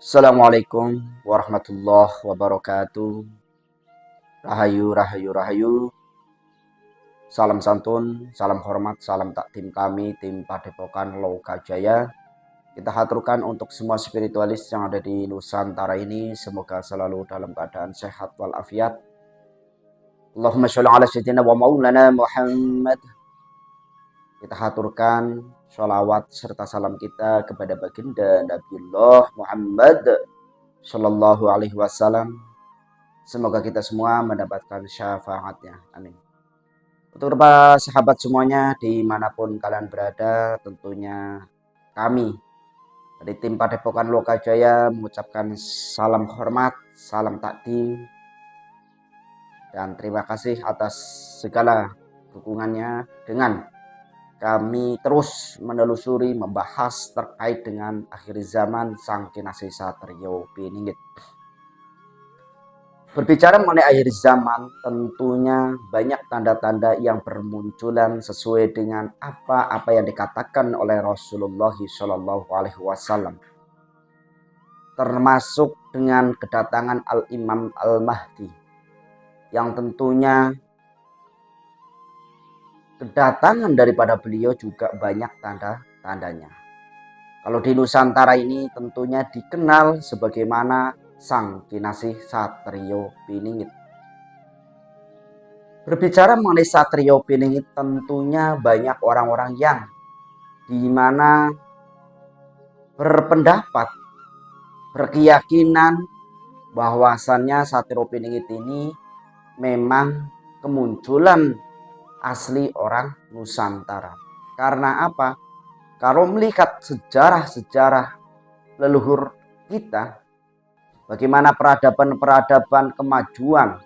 Assalamualaikum warahmatullahi wabarakatuh. Rahayu, rahayu, rahayu. Salam santun, salam hormat, salam takdim kami, tim Padepokan Lokajaya. Kita haturkan untuk semua spiritualis yang ada di Nusantara ini. Semoga selalu dalam keadaan sehat walafiat. Allahumma sholli ala sayyidina wa maulana Muhammad. Kita haturkan sholawat serta salam kita kepada baginda Nabiullah Muhammad Sallallahu Alaihi Wasallam. Semoga kita semua mendapatkan syafaatnya. Amin. Untuk para sahabat semuanya dimanapun kalian berada, tentunya kami dari tim Padepokan Lokajaya mengucapkan salam hormat, salam takdim, dan terima kasih atas segala dukungannya dengan kami terus menelusuri, membahas terkait dengan akhir zaman Sang Kinasih Satrio Piningit. Berbicara mengenai akhir zaman, tentunya banyak tanda-tanda yang bermunculan sesuai dengan apa yang dikatakan oleh Rasulullah SAW. Termasuk dengan kedatangan Al-Imam Al-Mahdi, yang tentunya kedatangan daripada beliau juga banyak tanda-tandanya. Kalau di Nusantara ini tentunya dikenal sebagaimana Sang Kinasih Satrio Piningit. Berbicara mengenai Satrio Piningit, tentunya banyak orang-orang yang dimana berpendapat, berkeyakinan bahwasannya Satrio Piningit ini memang kemunculan asli orang Nusantara. Karena apa? Kalau melihat sejarah-sejarah leluhur kita, bagaimana peradaban-peradaban kemajuan,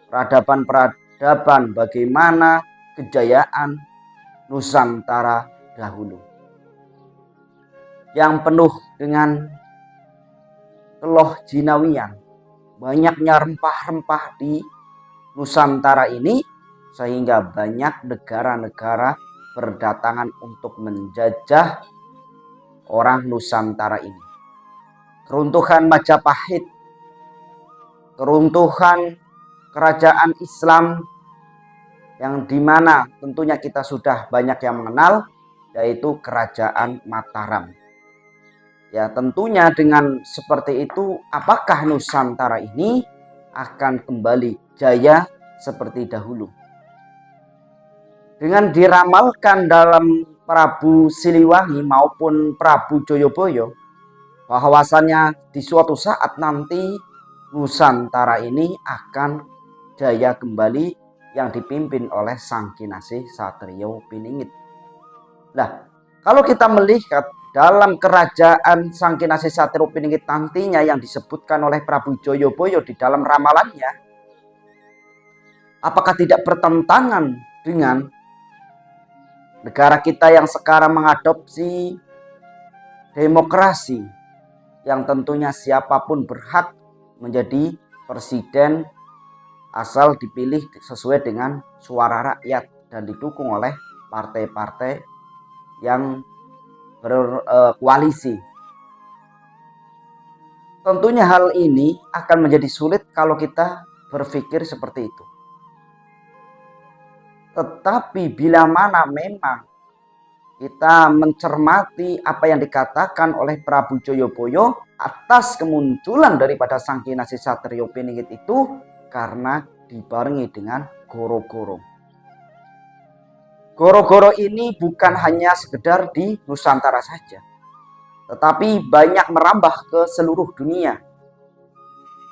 peradaban-peradaban bagaimana kejayaan Nusantara dahulu, yang penuh dengan keloh jinawian, banyaknya rempah-rempah di Nusantara ini, sehingga banyak negara-negara berdatangan untuk menjajah orang Nusantara ini. Keruntuhan Majapahit, keruntuhan kerajaan Islam yang dimana tentunya kita sudah banyak yang mengenal, yaitu kerajaan Mataram. Ya, tentunya dengan seperti itu, apakah Nusantara ini akan kembali jaya seperti dahulu? Dengan diramalkan dalam Prabu Siliwangi maupun Prabu Joyoboyo, bahwasannya di suatu saat nanti Nusantara ini akan jaya kembali yang dipimpin oleh Sang Kinasih Satrio Piningit. Nah, kalau kita melihat dalam kerajaan Sang Kinasih Satrio Piningit nantinya yang disebutkan oleh Prabu Joyoboyo di dalam ramalannya, apakah tidak bertentangan dengan negara kita yang sekarang mengadopsi demokrasi, yang tentunya siapapun berhak menjadi presiden asal dipilih sesuai dengan suara rakyat dan didukung oleh partai-partai yang berkoalisi. Tentunya hal ini akan menjadi sulit kalau kita berpikir seperti itu. Tetapi bila mana memang kita mencermati apa yang dikatakan oleh Prabu Joyoboyo atas kemunculan daripada Sang Kinasih Satrio Piningit itu karena dibarengi dengan goro-goro. Goro-goro ini bukan hanya sekedar di Nusantara saja, tetapi banyak merambah ke seluruh dunia.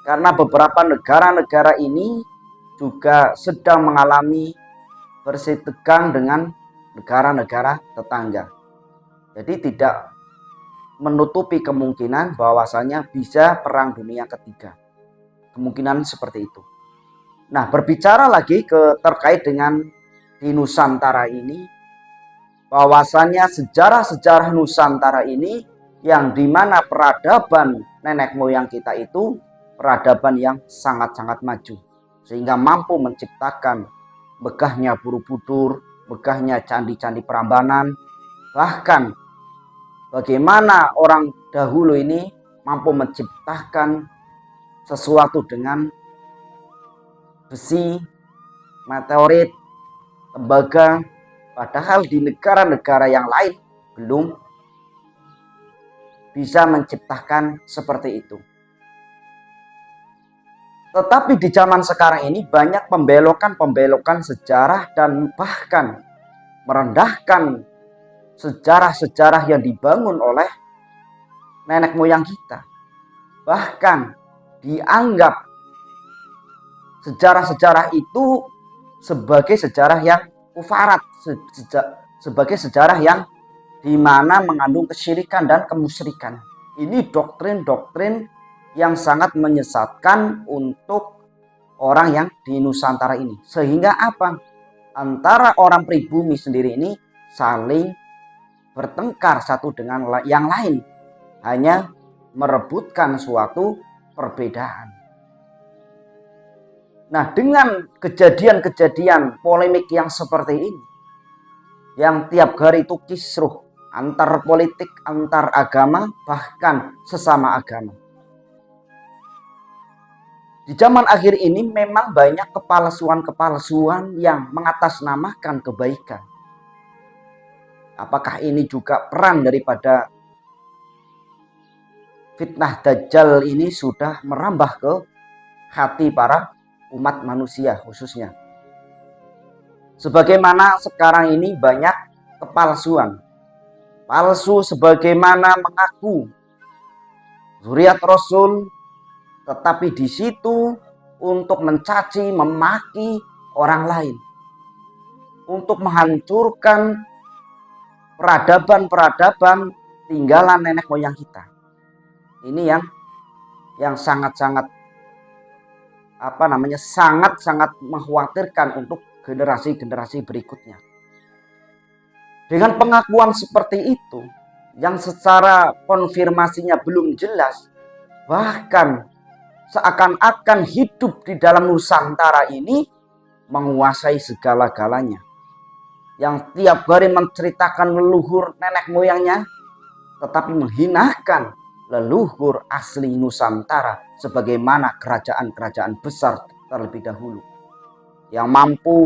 Karena beberapa negara-negara ini juga sedang mengalami bersitegang dengan negara-negara tetangga. Jadi tidak menutupi kemungkinan bahwasanya bisa perang dunia ketiga. Kemungkinan seperti itu. Nah, berbicara lagi terkait dengan di Nusantara ini, bahwasanya sejarah-sejarah Nusantara ini yang dimana peradaban nenek moyang kita itu peradaban yang sangat-sangat maju, sehingga mampu menciptakan megahnya Borobudur, megahnya candi-candi Prambanan, bahkan bagaimana orang dahulu ini mampu menciptakan sesuatu dengan besi, meteorit, tembaga, padahal di negara-negara yang lain belum bisa menciptakan seperti itu. Tetapi di zaman sekarang ini banyak pembelokan-pembelokan sejarah dan bahkan merendahkan sejarah-sejarah yang dibangun oleh nenek moyang kita. Bahkan dianggap sejarah-sejarah itu sebagai sejarah yang kufarat, sebagai sejarah yang dimana mengandung kesyirikan dan kemusyrikan. Ini doktrin-doktrin yang sangat menyesatkan untuk orang yang di Nusantara ini. Sehingga apa? Antara orang pribumi sendiri ini saling bertengkar satu dengan yang lain. Hanya merebutkan suatu perbedaan. Nah, dengan kejadian-kejadian polemik yang seperti ini, yang tiap hari itu kisruh antar politik, antar agama, bahkan sesama agama. Di zaman akhir ini memang banyak kepalsuan-kepalsuan yang mengatasnamakan kebaikan. Apakah ini juga peran daripada fitnah Dajjal ini sudah merambah ke hati para umat manusia khususnya? Sebagaimana sekarang ini banyak kepalsuan. Palsu sebagaimana mengaku zuriat Rasul, tetapi di situ untuk mencaci, memaki orang lain, untuk menghancurkan peradaban-peradaban tinggalan nenek moyang kita. Ini yang sangat-sangat sangat-sangat mengkhawatirkan untuk generasi-generasi berikutnya. Dengan pengakuan seperti itu, yang secara konfirmasinya belum jelas, bahkan seakan-akan hidup di dalam Nusantara ini menguasai segala-galanya. Yang tiap hari menceritakan leluhur nenek moyangnya, tetapi menghinakan leluhur asli Nusantara sebagaimana kerajaan-kerajaan besar terlebih dahulu. Yang mampu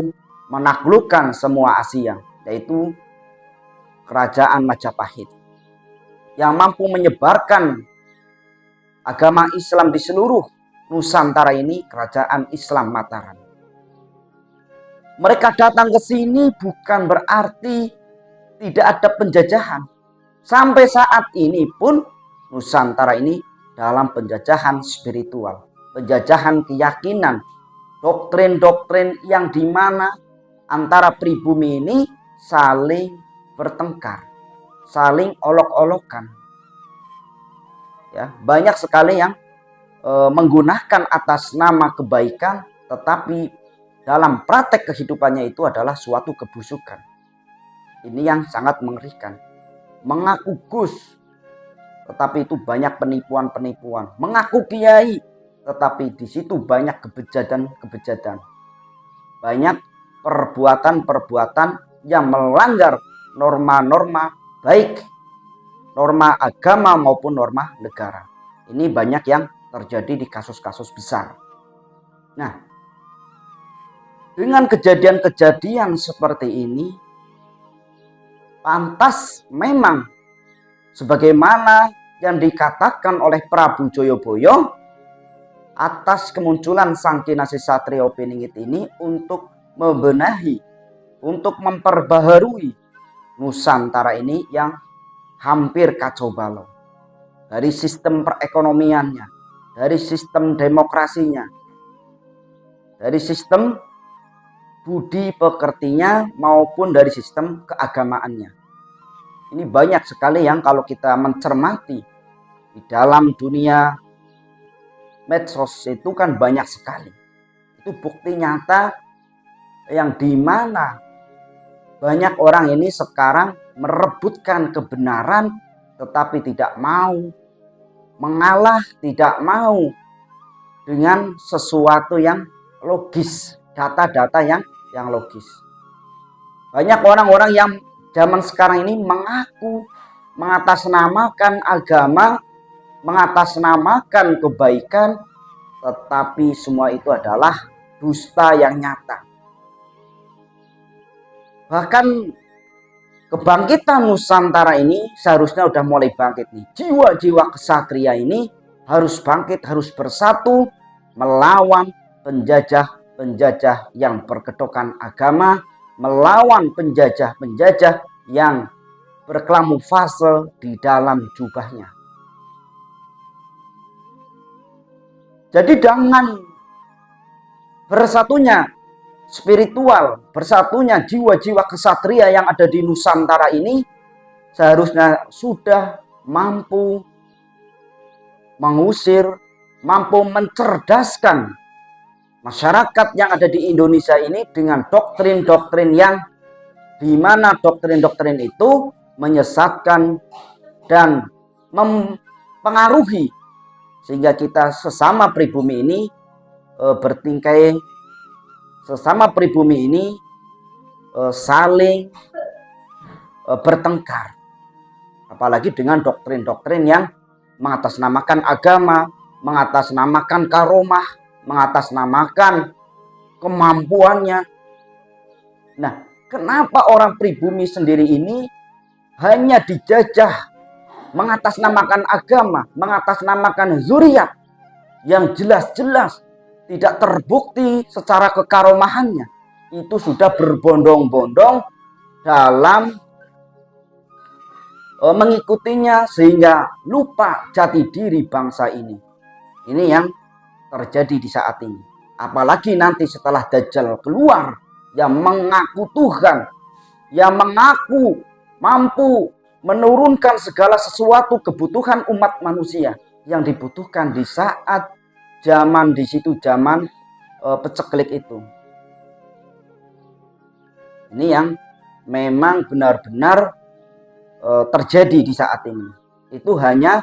menaklukkan semua Asia, yaitu kerajaan Majapahit. Yang mampu menyebarkan agama Islam di seluruh Nusantara ini, kerajaan Islam Mataram. Mereka datang ke sini bukan berarti tidak ada penjajahan. Sampai saat ini pun Nusantara ini dalam penjajahan spiritual, penjajahan keyakinan, doktrin-doktrin yang dimana antara pribumi ini saling bertengkar, saling olok-olokan. Ya, banyak sekali yang menggunakan atas nama kebaikan, tetapi dalam praktek kehidupannya itu adalah suatu kebusukan. Ini yang sangat mengerikan. Mengaku Gus, tetapi itu banyak penipuan-penipuan. Mengaku kiai, tetapi di situ banyak kebejatan-kebejatan. Banyak perbuatan-perbuatan yang melanggar norma-norma baik norma agama maupun norma negara. Ini banyak yang terjadi di kasus-kasus besar. Nah, dengan kejadian-kejadian seperti ini, pantas memang sebagaimana yang dikatakan oleh Prabu Joyoboyo atas kemunculan Sang Kinasih Satrio Piningit ini untuk membenahi, untuk memperbaharui Nusantara ini yang hampir kacau balau. Dari sistem perekonomiannya, dari sistem demokrasinya, dari sistem budi pekertinya maupun dari sistem keagamaannya. Ini banyak sekali yang kalau kita mencermati di dalam dunia medsos itu kan banyak sekali. Itu bukti nyata yang dimana banyak orang ini sekarang merebutkan kebenaran tetapi tidak mau mengalah, tidak mau dengan sesuatu yang logis, data-data yang logis. Banyak orang-orang yang zaman sekarang ini mengaku mengatasnamakan agama, mengatasnamakan kebaikan, tetapi semua itu adalah dusta yang nyata. Bahkan kebangkitan Nusantara ini seharusnya udah mulai bangkit nih. Jiwa-jiwa kesatria ini harus bangkit, harus bersatu melawan penjajah-penjajah yang berkedokkan agama, melawan penjajah-penjajah yang berkamuflase di dalam jubahnya. Jadi dengan bersatunya spiritual, bersatunya jiwa-jiwa kesatria yang ada di Nusantara ini seharusnya sudah mampu mengusir, mampu mencerdaskan masyarakat yang ada di Indonesia ini dengan doktrin-doktrin yang di mana doktrin-doktrin itu menyesatkan dan mempengaruhi sehingga kita sesama pribumi ini bertingkai, sesama pribumi ini saling bertengkar. Apalagi dengan doktrin-doktrin yang mengatasnamakan agama, mengatasnamakan karomah, mengatasnamakan kemampuannya. Nah, kenapa orang pribumi sendiri ini hanya dijajah mengatasnamakan agama, mengatasnamakan zuriat yang jelas-jelas tidak terbukti secara kekaromahannya, itu sudah berbondong-bondong dalam mengikutinya sehingga lupa jati diri bangsa ini. Ini yang terjadi di saat ini. Apalagi nanti setelah Dajjal keluar yang mengaku Tuhan, yang mengaku mampu menurunkan segala sesuatu kebutuhan umat manusia yang dibutuhkan di saat zaman di situ zaman peceklik itu. Ini yang memang benar-benar terjadi di saat ini. Itu hanya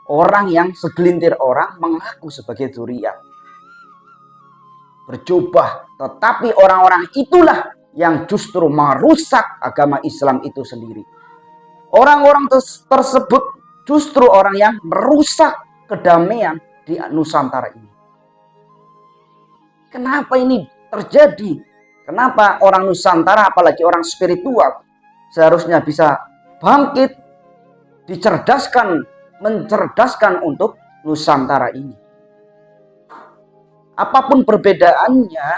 orang yang segelintir orang mengaku sebagai zuriat berjubah, tetapi orang-orang itulah yang justru merusak agama Islam itu sendiri. Orang-orang tersebut justru orang yang merusak kedamaian di Nusantara ini. Kenapa ini terjadi? Kenapa orang Nusantara, apalagi orang spiritual, seharusnya bisa bangkit, dicerdaskan, mencerdaskan untuk Nusantara ini? Apapun perbedaannya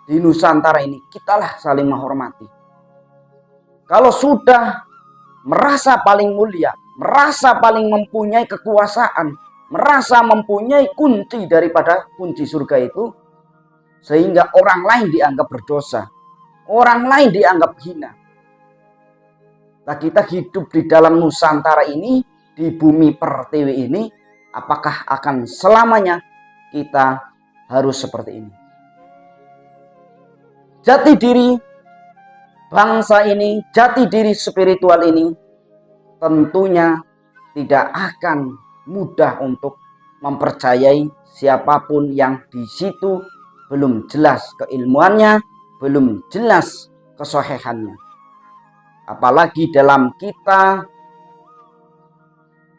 di Nusantara ini, kitalah saling menghormati. Kalau sudah merasa paling mulia, merasa paling mempunyai kekuasaan, merasa mempunyai kunci daripada kunci surga itu, sehingga orang lain dianggap berdosa, orang lain dianggap hina. Nah, kita hidup di dalam Nusantara ini, di bumi pertiwi ini, apakah akan selamanya kita harus seperti ini? Jati diri bangsa ini, jati diri spiritual ini tentunya tidak akan mudah untuk mempercayai siapapun yang di situ belum jelas keilmuannya, belum jelas kesohihannya. Apalagi dalam kita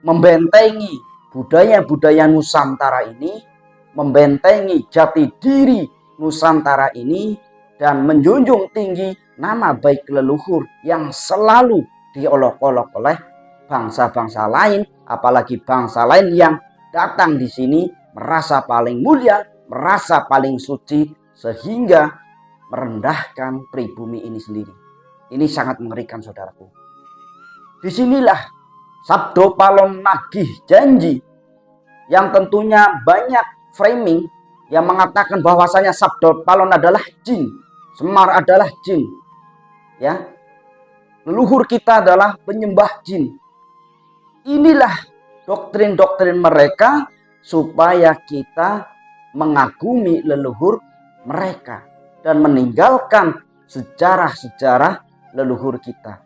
membentengi budaya-budaya Nusantara ini, membentengi jati diri Nusantara ini, dan menjunjung tinggi nama baik leluhur yang selalu diolok-olok oleh bangsa-bangsa lain, apalagi bangsa lain yang datang di sini merasa paling mulia, merasa paling suci, sehingga merendahkan pribumi ini sendiri. Ini sangat mengerikan, saudaraku. Disinilah Sabdo Palon nagih janji yang tentunya banyak framing yang mengatakan bahwasanya Sabdo Palon adalah jin, Semar adalah jin, ya, leluhur kita adalah penyembah jin. Inilah doktrin-doktrin mereka supaya kita mengagumi leluhur mereka dan meninggalkan sejarah-sejarah leluhur kita.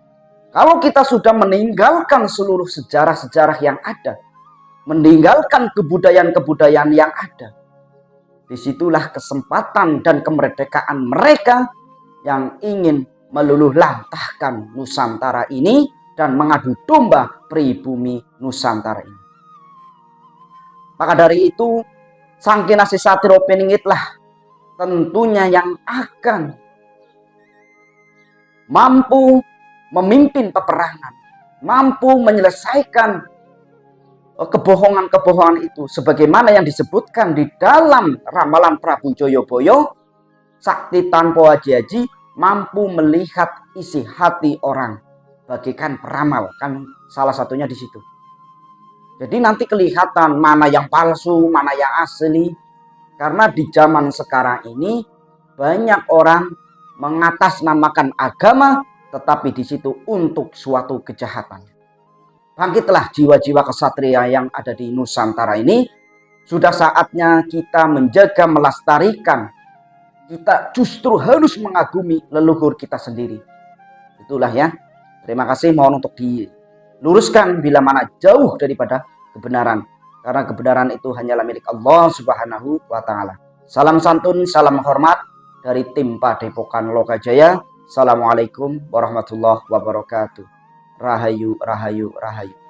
Kalau kita sudah meninggalkan seluruh sejarah-sejarah yang ada, meninggalkan kebudayaan-kebudayaan yang ada, disitulah kesempatan dan kemerdekaan mereka yang ingin meluluh lantahkan Nusantara ini dan mengadu domba pribumi Nusantara ini. Maka dari itu, Sang Kinasih Satrio Peningitlah tentunya yang akan mampu memimpin peperangan, mampu menyelesaikan kebohongan-kebohongan itu, sebagaimana yang disebutkan di dalam ramalan Prabu Joyoboyo, sakti tanpa haji mampu melihat isi hati orang bagikan peramal, kan salah satunya di situ. Jadi nanti kelihatan mana yang palsu, mana yang asli. Karena di zaman sekarang ini banyak orang mengatasnamakan agama, tetapi di situ untuk suatu kejahatan. Bangkitlah jiwa-jiwa kesatria yang ada di Nusantara ini. Sudah saatnya kita menjaga, melestarikan. Kita justru harus mengagumi leluhur kita sendiri. Itulah ya. Terima kasih, mohon untuk diluruskan bila mana jauh daripada kebenaran. Karena kebenaran itu hanyalah milik Allah Subhanahu wa Ta'ala. Salam santun, salam hormat dari tim Padepokan Lokajaya. Assalamualaikum warahmatullahi wabarakatuh. Rahayu, rahayu, rahayu.